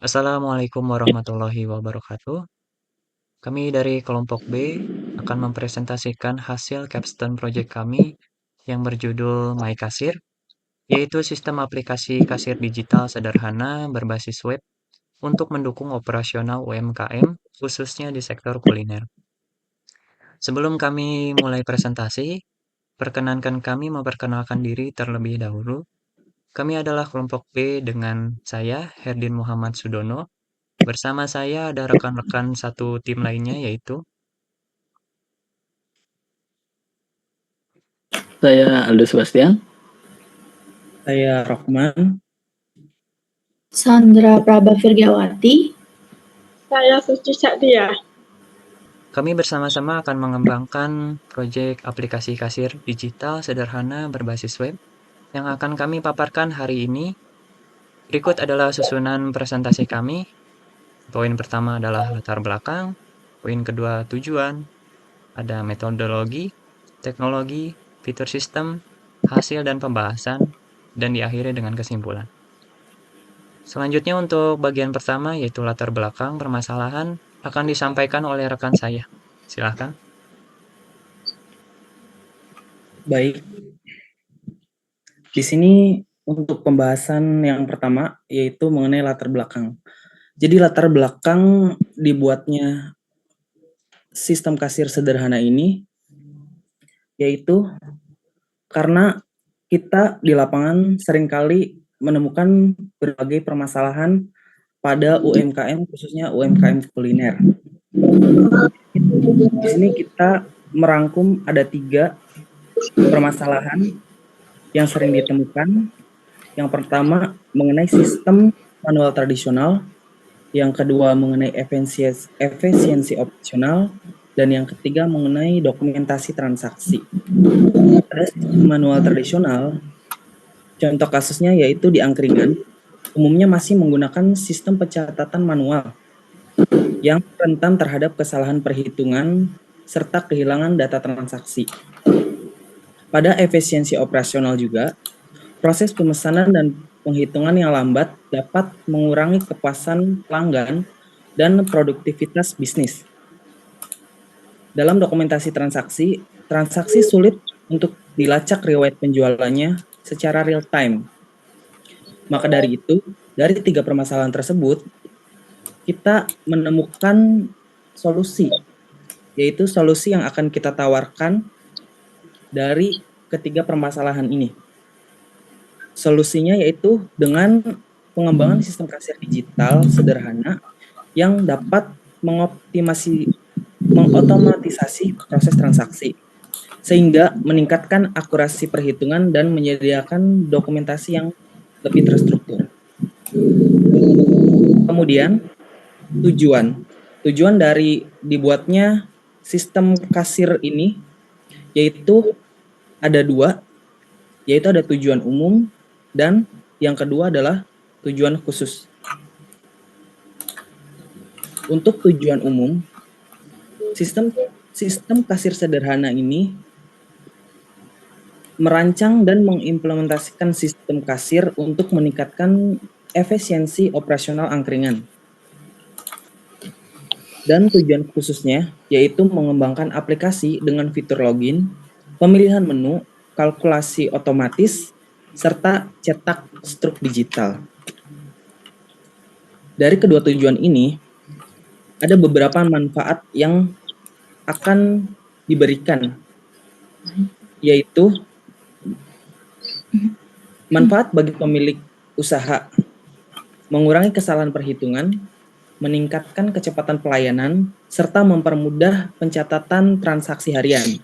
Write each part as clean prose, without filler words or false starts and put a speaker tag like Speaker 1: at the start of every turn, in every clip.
Speaker 1: Assalamualaikum warahmatullahi wabarakatuh. Kami dari kelompok B akan mempresentasikan hasil capstone project kami yang berjudul My Kasir, yaitu sistem aplikasi kasir digital sederhana berbasis web untuk mendukung operasional UMKM, khususnya di sektor kuliner. Sebelum kami mulai presentasi, perkenankan kami memperkenalkan diri terlebih dahulu. Kami adalah kelompok B dengan saya, Herdin Muhammad Sudono. Bersama saya ada rekan-rekan satu tim lainnya yaitu
Speaker 2: Saya Aldo Sebastian.
Speaker 3: Saya Rohman.
Speaker 4: Sandra Prabha Virgawati.
Speaker 5: Saya Suci Saktia.
Speaker 1: kami bersama-sama akan mengembangkan proyek aplikasi kasir digital sederhana berbasis web yang akan kami paparkan hari ini. Berikut adalah susunan presentasi kami. Poin pertama adalah latar belakang, poin kedua tujuan, ada metodologi, teknologi, fitur sistem, hasil dan pembahasan, dan diakhiri dengan kesimpulan. Selanjutnya untuk bagian pertama yaitu latar belakang permasalahan akan disampaikan oleh rekan saya. Silahkan.
Speaker 3: Baik. Di sini untuk pembahasan yang pertama yaitu mengenai latar belakang. Jadi latar belakang dibuatnya sistem kasir sederhana ini yaitu karena kita di lapangan seringkali menemukan berbagai permasalahan pada UMKM, khususnya UMKM kuliner. Di sini kita merangkum ada 3 permasalahan yang sering ditemukan. Yang pertama mengenai sistem manual tradisional, yang kedua mengenai efisiensi operasional, dan yang ketiga mengenai dokumentasi transaksi. Pada sistem manual tradisional, contoh kasusnya yaitu di angkringan, umumnya masih menggunakan sistem pencatatan manual yang rentan terhadap kesalahan perhitungan serta kehilangan data transaksi. Pada efisiensi operasional juga, proses pemesanan dan penghitungan yang lambat dapat mengurangi kepuasan pelanggan dan produktivitas bisnis. Dalam dokumentasi transaksi, transaksi sulit untuk dilacak riwayat penjualannya secara real time. Maka dari itu, dari 3 permasalahan tersebut, kita menemukan solusi, yaitu solusi yang akan kita tawarkan dari ketiga permasalahan ini. Solusinya yaitu dengan pengembangan sistem kasir digital sederhana yang dapat mengotomatisasi proses transaksi, sehingga meningkatkan akurasi perhitungan dan menyediakan dokumentasi yang lebih terstruktur. Kemudian, tujuan dari dibuatnya sistem kasir ini yaitu ada 2, yaitu ada tujuan umum dan yang kedua adalah tujuan khusus. Untuk tujuan umum, sistem kasir sederhana ini merancang dan mengimplementasikan sistem kasir untuk meningkatkan efisiensi operasional angkringan. Dan tujuan khususnya yaitu mengembangkan aplikasi dengan fitur login, pemilihan menu, kalkulasi otomatis, serta cetak struk digital. Dari kedua tujuan ini, ada beberapa manfaat yang akan diberikan, yaitu manfaat bagi pemilik usaha, mengurangi kesalahan perhitungan, meningkatkan kecepatan pelayanan, serta mempermudah pencatatan transaksi harian.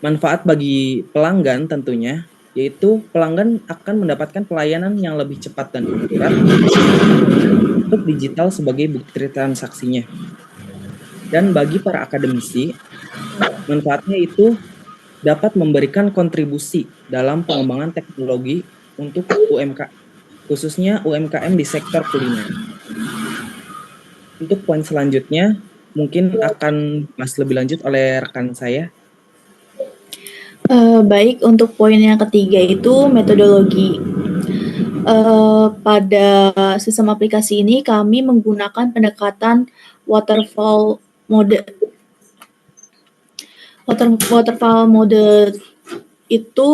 Speaker 3: Manfaat bagi pelanggan tentunya, yaitu pelanggan akan mendapatkan pelayanan yang lebih cepat dan akurat untuk digital sebagai bukti transaksinya. Dan bagi para akademisi, manfaatnya itu dapat memberikan kontribusi dalam pengembangan teknologi untuk UMKM, khususnya UMKM di sektor kuliner. Untuk poin selanjutnya, mungkin akan dibahas lebih lanjut oleh rekan saya.
Speaker 4: Baik, untuk poin yang ketiga itu metodologi. pada sistem aplikasi ini kami menggunakan pendekatan waterfall mode. Waterfall mode itu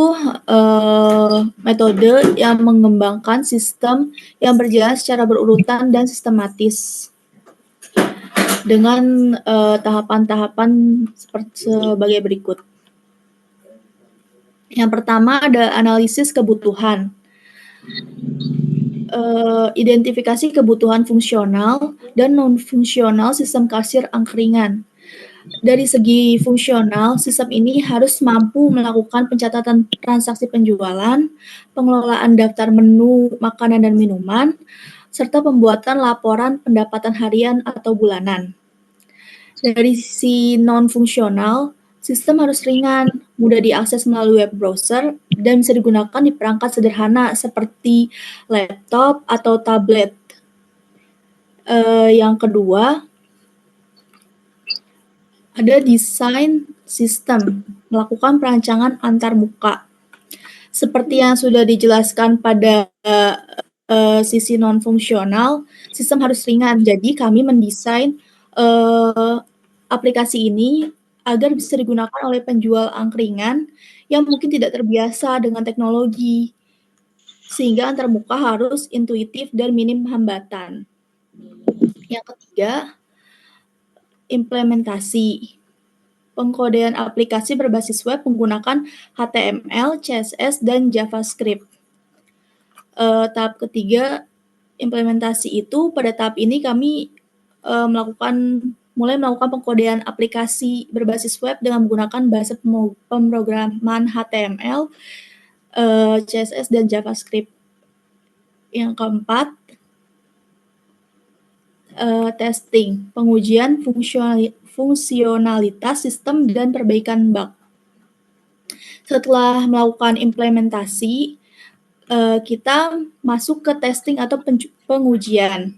Speaker 4: metode yang mengembangkan sistem yang berjalan secara berurutan dan sistematis dengan tahapan-tahapan sebagai berikut. Yang pertama ada analisis kebutuhan. Identifikasi kebutuhan fungsional dan non-fungsional sistem kasir angkringan. Dari segi fungsional, sistem ini harus mampu melakukan pencatatan transaksi penjualan, pengelolaan daftar menu makanan dan minuman, serta pembuatan laporan pendapatan harian atau bulanan. Dari sisi non-fungsional, sistem harus ringan, mudah diakses melalui web browser, dan bisa digunakan di perangkat sederhana seperti laptop atau tablet. Yang kedua, ada desain sistem, melakukan perancangan antarmuka. Seperti yang sudah dijelaskan pada sisi non-fungsional, sistem harus ringan. Jadi kami mendesain aplikasi ini agar bisa digunakan oleh penjual angkringan yang mungkin tidak terbiasa dengan teknologi, sehingga antarmuka harus intuitif dan minim hambatan. Yang ketiga, implementasi. Pengkodean aplikasi berbasis web menggunakan HTML, CSS, dan JavaScript. Tahap ketiga, implementasi itu pada tahap ini kami mulai melakukan pengkodean aplikasi berbasis web dengan menggunakan bahasa pemrograman HTML, CSS, dan JavaScript. Yang keempat, testing, pengujian fungsionalitas sistem dan perbaikan bug. Setelah melakukan implementasi, kita masuk ke testing atau pengujian.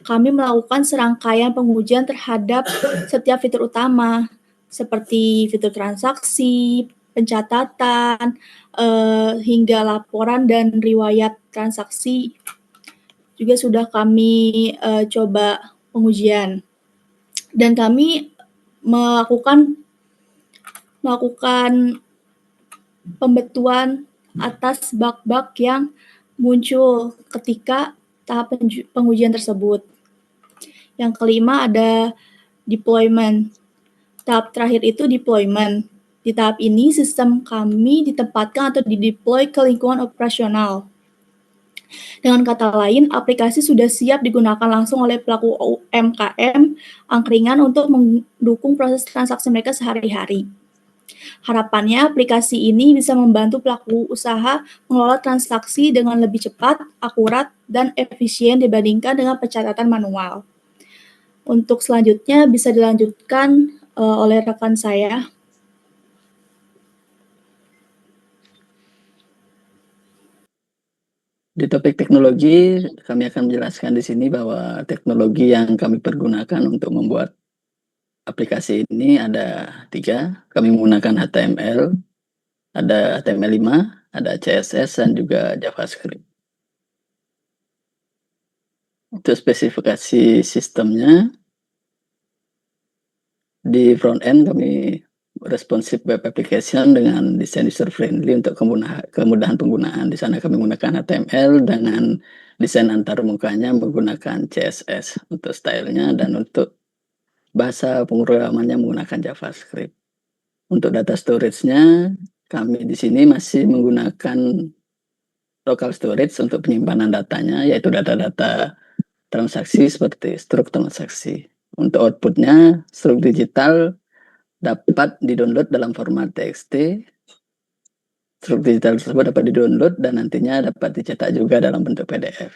Speaker 4: Kami melakukan serangkaian pengujian terhadap setiap fitur utama, seperti fitur transaksi, pencatatan, hingga laporan dan riwayat transaksi. Juga sudah kami coba pengujian. Dan kami melakukan pembetulan atas bug-bug yang muncul ketika tahap pengujian tersebut. Yang kelima ada deployment. Tahap terakhir itu deployment. Di tahap ini sistem kami ditempatkan atau dideploy ke lingkungan operasional. Dengan kata lain, aplikasi sudah siap digunakan langsung oleh pelaku UMKM angkringan untuk mendukung proses transaksi mereka sehari-hari. Harapannya aplikasi ini bisa membantu pelaku usaha mengelola transaksi dengan lebih cepat, akurat, dan efisien dibandingkan dengan pencatatan manual. Untuk selanjutnya bisa dilanjutkan oleh rekan saya.
Speaker 2: Di topik teknologi, kami akan menjelaskan di sini bahwa teknologi yang kami pergunakan untuk membuat aplikasi ini ada 3. Kami menggunakan HTML, ada HTML5, ada CSS, dan juga JavaScript. Untuk spesifikasi sistemnya, di front end kami responsive web application dengan desain user friendly untuk kemudahan penggunaan. Di sana kami menggunakan HTML dengan desain antarmukanya menggunakan CSS untuk stylenya, dan untuk bahasa pemrogramannya menggunakan JavaScript. Untuk data storage-nya kami di sini masih menggunakan local storage untuk penyimpanan datanya, yaitu data-data transaksi seperti struk transaksi. Untuk outputnya, struk digital dapat di-download dalam format TXT. Struk digital tersebut dapat di-download dan nantinya dapat dicetak juga dalam bentuk PDF.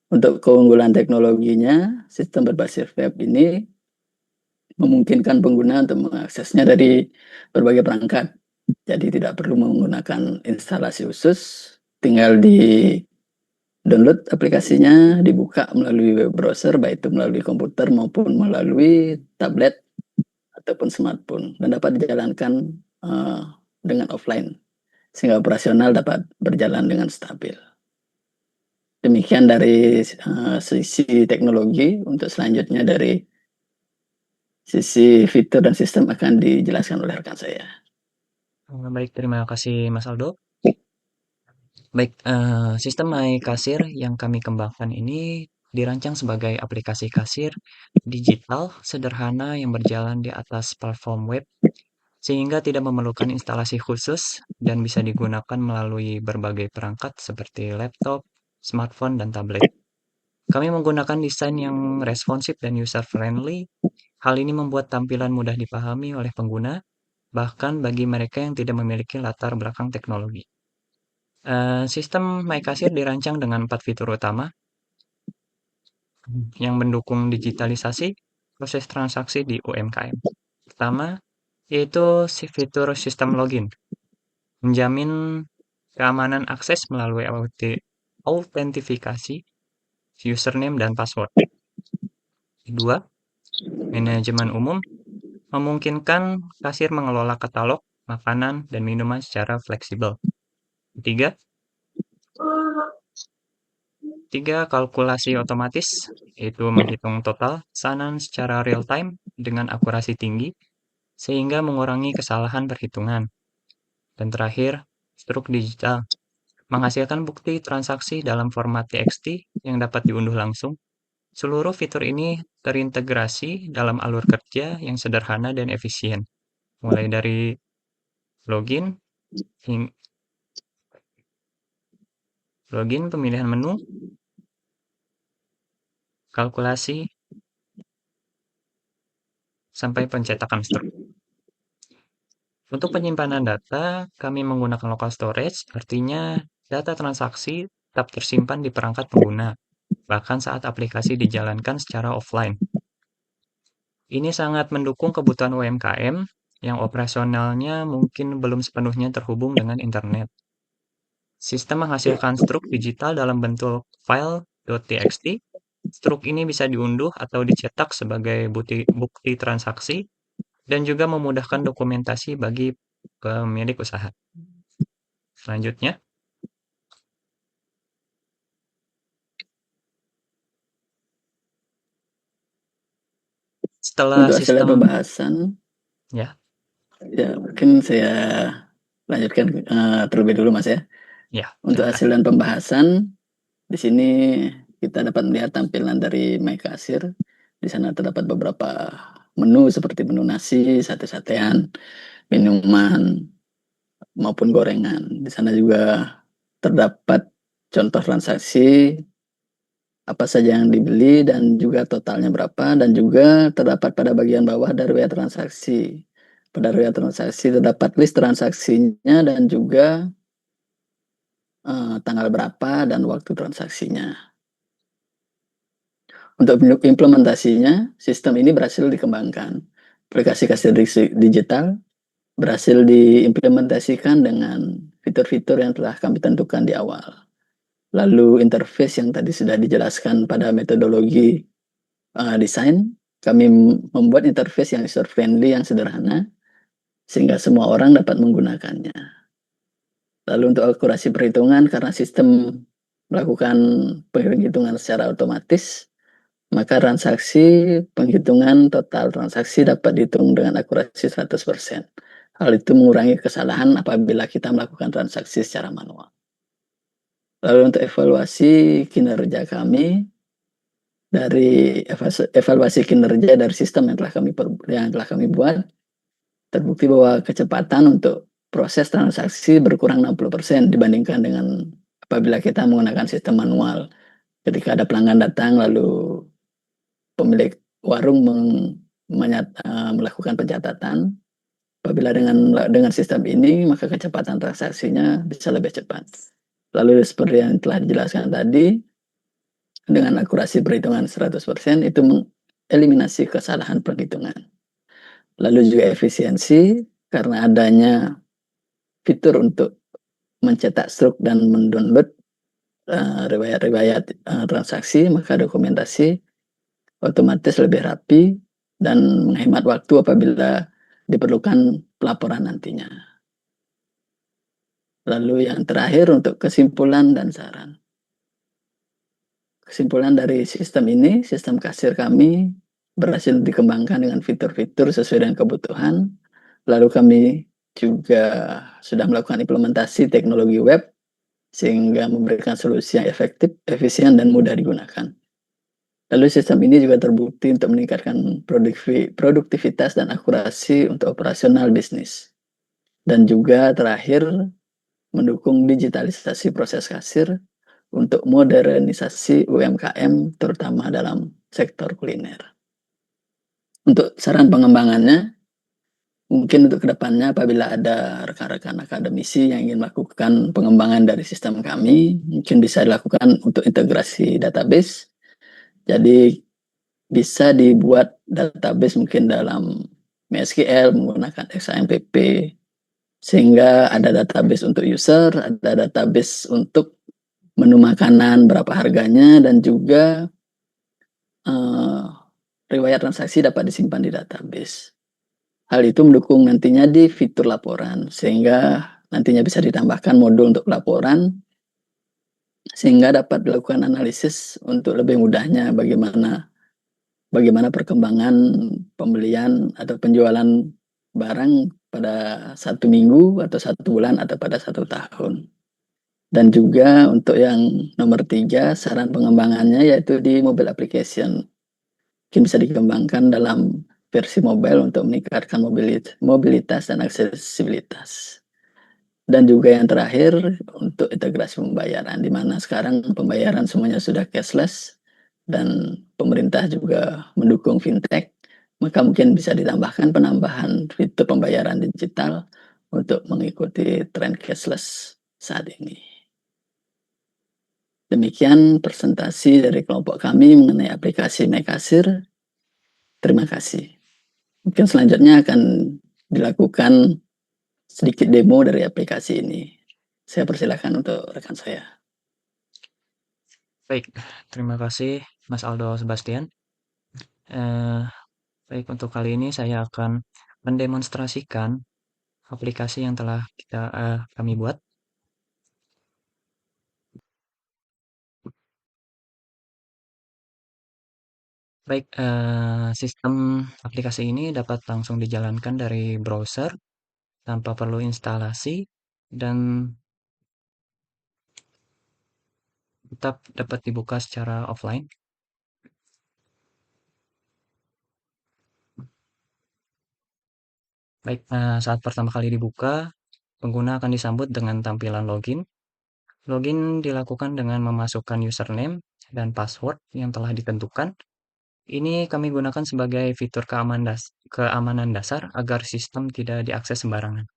Speaker 2: Untuk keunggulan teknologinya, sistem berbasis web ini memungkinkan pengguna untuk mengaksesnya dari berbagai perangkat. Jadi tidak perlu menggunakan instalasi khusus, tinggal di-download aplikasinya, dibuka melalui web browser, baik itu melalui komputer maupun melalui tablet ataupun smartphone, dan dapat dijalankan dengan offline, sehingga operasional dapat berjalan dengan stabil. Demikian dari sisi teknologi. Untuk selanjutnya dari sisi fitur dan sistem akan dijelaskan oleh rekan saya.
Speaker 1: Baik, terima kasih Mas Aldo. Baik, sistem My Kasir yang kami kembangkan ini dirancang sebagai aplikasi kasir digital sederhana yang berjalan di atas platform web, sehingga tidak memerlukan instalasi khusus dan bisa digunakan melalui berbagai perangkat seperti laptop, smartphone, dan tablet. Kami menggunakan desain yang responsif dan user-friendly. Hal ini membuat tampilan mudah dipahami oleh pengguna, bahkan bagi mereka yang tidak memiliki latar belakang teknologi. Sistem MyKasir dirancang dengan 4 fitur utama yang mendukung digitalisasi proses transaksi di UMKM. Pertama, yaitu fitur sistem login, menjamin keamanan akses melalui autentifikasi, username, dan password. Kedua, manajemen umum, memungkinkan kasir mengelola katalog, makanan, dan minuman secara fleksibel. Tiga, kalkulasi otomatis, yaitu menghitung total pesanan secara real-time dengan akurasi tinggi, sehingga mengurangi kesalahan perhitungan. Dan terakhir, struk digital, menghasilkan bukti transaksi dalam format TXT yang dapat diunduh langsung. Seluruh fitur ini terintegrasi dalam alur kerja yang sederhana dan efisien, mulai dari login, pemilihan menu, kalkulasi, sampai pencetakan struk. Untuk penyimpanan data, kami menggunakan local storage, artinya data transaksi tetap tersimpan di perangkat pengguna, bahkan saat aplikasi dijalankan secara offline. Ini sangat mendukung kebutuhan UMKM yang operasionalnya mungkin belum sepenuhnya terhubung dengan internet. Sistem menghasilkan struk digital dalam bentuk file .txt. Struk ini bisa diunduh atau dicetak sebagai bukti transaksi dan juga memudahkan dokumentasi bagi pemilik usaha. Selanjutnya, setelah
Speaker 2: Untuk hasil
Speaker 1: sistem
Speaker 2: pembahasan,
Speaker 1: ya,
Speaker 2: mungkin saya lanjutkan terlebih dulu Mas ya.
Speaker 1: ya,
Speaker 2: Untuk
Speaker 1: silakan.
Speaker 2: hasil dan pembahasan, di sini kita dapat melihat tampilan dari My Kasir. Di sana terdapat beberapa menu seperti menu nasi, sate-satean, minuman, maupun gorengan. Di sana juga terdapat contoh transaksi, apa saja yang dibeli dan juga totalnya berapa, dan juga terdapat pada bagian bawah dari riwayat transaksi. Pada riwayat transaksi terdapat list transaksinya dan juga tanggal berapa dan waktu transaksinya. Untuk implementasinya, sistem ini berhasil dikembangkan. Aplikasi kasir digital berhasil diimplementasikan dengan fitur-fitur yang telah kami tentukan di awal. Lalu interface yang tadi sudah dijelaskan pada metodologi desain, kami membuat interface yang user-friendly, yang sederhana, sehingga semua orang dapat menggunakannya. Lalu untuk akurasi perhitungan, karena sistem melakukan penghitungan secara otomatis, maka penghitungan total transaksi dapat dihitung dengan akurasi 100%. Hal itu mengurangi kesalahan apabila kita melakukan transaksi secara manual. Lalu untuk evaluasi kinerja kami, dari evaluasi kinerja dari sistem yang telah kami buat, terbukti bahwa kecepatan untuk proses transaksi berkurang 60% dibandingkan dengan apabila kita menggunakan sistem manual. Ketika ada pelanggan datang, lalu pemilik warung melakukan pencatatan. Apabila dengan sistem ini, maka kecepatan transaksinya bisa lebih cepat. Lalu seperti yang telah dijelaskan tadi, dengan akurasi perhitungan 100%, itu mengeliminasi kesalahan perhitungan. Lalu juga efisiensi, karena adanya fitur untuk mencetak struk dan mendownload riwayat transaksi, maka dokumentasi otomatis lebih rapi dan menghemat waktu apabila diperlukan pelaporan nantinya. Lalu yang terakhir untuk kesimpulan dan saran. kesimpulan dari sistem ini, sistem kasir kami berhasil dikembangkan dengan fitur-fitur sesuai dengan kebutuhan. Lalu kami juga sudah melakukan implementasi teknologi web sehingga memberikan solusi yang efektif, efisien, dan mudah digunakan. Lalu sistem ini juga terbukti untuk meningkatkan produktivitas dan akurasi untuk operasional bisnis. Dan juga terakhir, mendukung digitalisasi proses kasir untuk modernisasi UMKM, terutama dalam sektor kuliner. Untuk saran pengembangannya, mungkin untuk kedepannya apabila ada rekan-rekan akademisi yang ingin melakukan pengembangan dari sistem kami, mungkin bisa dilakukan untuk integrasi database. Jadi bisa dibuat database mungkin dalam MySQL menggunakan XAMPP, sehingga ada database untuk user, ada database untuk menu makanan, berapa harganya, dan juga riwayat transaksi dapat disimpan di database. Hal itu mendukung nantinya di fitur laporan, sehingga nantinya bisa ditambahkan modul untuk laporan, sehingga dapat dilakukan analisis untuk lebih mudahnya bagaimana perkembangan pembelian atau penjualan barang pada 1 minggu atau 1 bulan atau pada 1 tahun. Dan juga untuk yang nomor 3, saran pengembangannya yaitu di mobile application. Mungkin bisa dikembangkan dalam versi mobile untuk meningkatkan mobilitas dan aksesibilitas. Dan juga yang terakhir untuk integrasi pembayaran, di mana sekarang pembayaran semuanya sudah cashless dan pemerintah juga mendukung fintech, maka mungkin bisa ditambahkan penambahan fitur pembayaran digital untuk mengikuti tren cashless saat ini. Demikian presentasi dari kelompok kami mengenai aplikasi MyKasir. Terima kasih. Mungkin selanjutnya akan dilakukan sedikit demo dari aplikasi ini. Saya persilakan untuk rekan saya.
Speaker 1: Baik, terima kasih Mas Aldo Sebastian. Baik, untuk kali ini saya akan mendemonstrasikan aplikasi yang telah kami buat. Baik, sistem aplikasi ini dapat langsung dijalankan dari browser tanpa perlu instalasi dan tetap dapat dibuka secara offline. Baik, saat pertama kali dibuka, pengguna akan disambut dengan tampilan login. Login dilakukan dengan memasukkan username dan password yang telah ditentukan. Ini kami gunakan sebagai fitur keamanan dasar agar sistem tidak diakses sembarangan.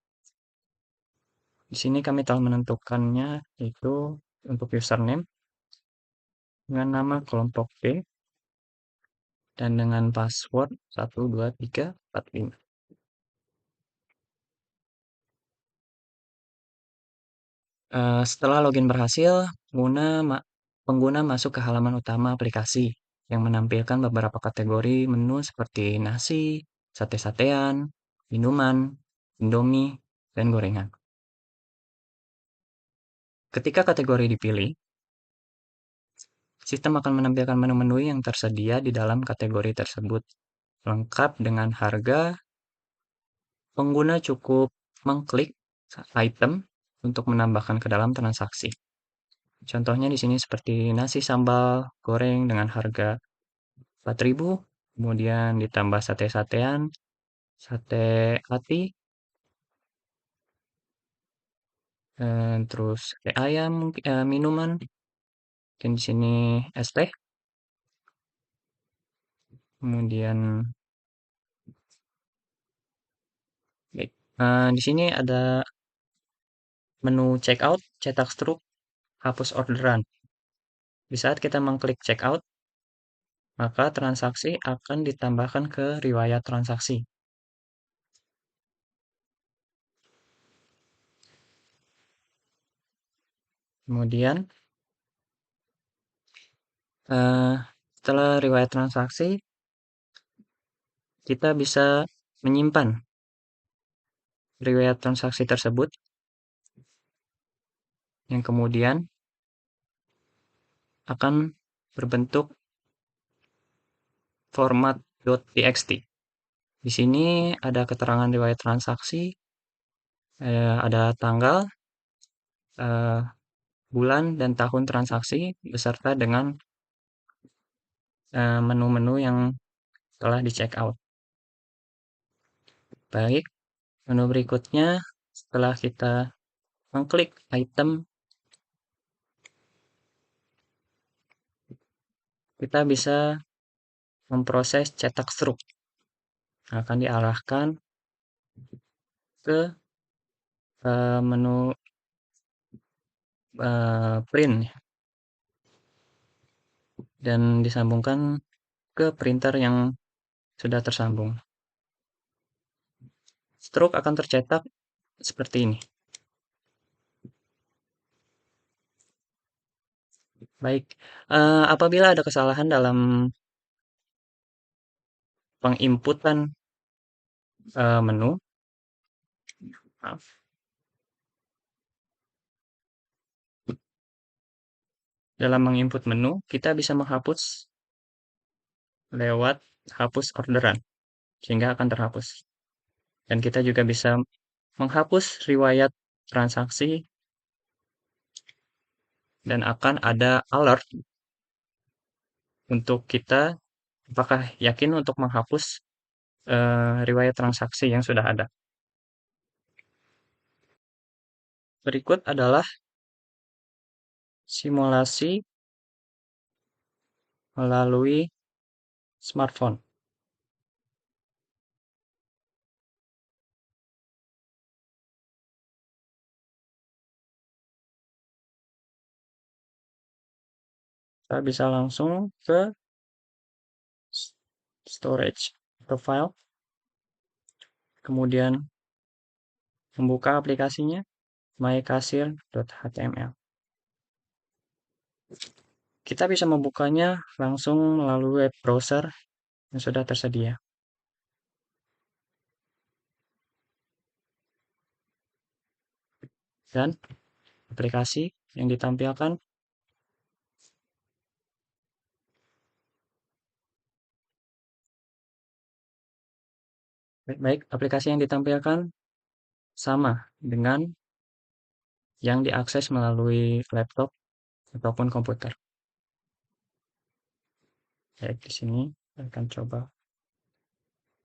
Speaker 1: Di sini kami telah menentukannya, yaitu untuk username dengan nama kelompok B dan dengan password 12345. Setelah login berhasil, pengguna masuk ke halaman utama aplikasi yang menampilkan beberapa kategori menu seperti nasi, sate-satean, minuman, indomie, dan gorengan. Ketika kategori dipilih, sistem akan menampilkan menu-menu yang tersedia di dalam kategori tersebut, lengkap dengan harga. Pengguna cukup mengklik item untuk menambahkan ke dalam transaksi. Contohnya di sini seperti nasi sambal goreng dengan harga 4.000, kemudian ditambah sate-satean, sate ati, terus sate ayam, minuman, dan di sini es teh. Kemudian di sini ada menu checkout, cetak struk, hapus orderan. Di saat kita mengklik checkout, maka transaksi akan ditambahkan ke riwayat transaksi. Kemudian, setelah riwayat transaksi, kita bisa menyimpan riwayat transaksi tersebut, yang kemudian akan berbentuk format .txt. Di sini ada keterangan riwayat transaksi, ada tanggal, bulan, dan tahun transaksi, beserta dengan menu-menu yang telah di check out. Baik, menu berikutnya setelah kita mengklik item, kita bisa memproses cetak struk. Akan diarahkan ke menu print dan disambungkan ke printer yang sudah tersambung. Struk akan tercetak seperti ini. Baik, apabila ada kesalahan dalam penginputan menu, maaf, dalam menginput menu, kita bisa menghapus lewat hapus orderan, sehingga akan terhapus. Dan kita juga bisa menghapus riwayat transaksi dan akan ada alert untuk kita apakah yakin untuk menghapus riwayat transaksi yang sudah ada. Berikut adalah simulasi melalui smartphone. Kita bisa langsung ke storage atau file, kemudian membuka aplikasinya mycashier.html. Kita bisa membukanya langsung melalui web browser yang sudah tersedia. Dan aplikasi yang ditampilkan baik, aplikasi yang ditampilkan sama dengan yang diakses melalui laptop ataupun komputer. Baik, di sini saya akan coba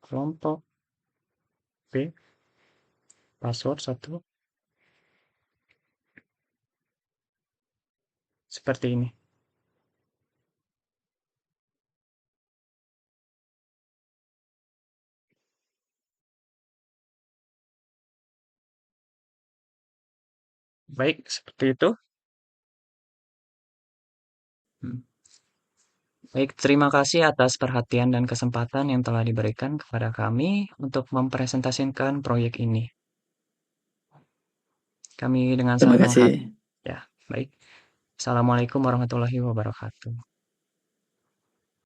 Speaker 1: kelompok B, password 1, seperti ini. Baik, seperti itu. Baik, terima kasih atas perhatian dan kesempatan yang telah diberikan kepada kami untuk mempresentasikan proyek ini. Kami dengan
Speaker 2: Terima
Speaker 1: senang hati.
Speaker 2: kasih.
Speaker 1: Ya, baik. Assalamualaikum warahmatullahi wabarakatuh.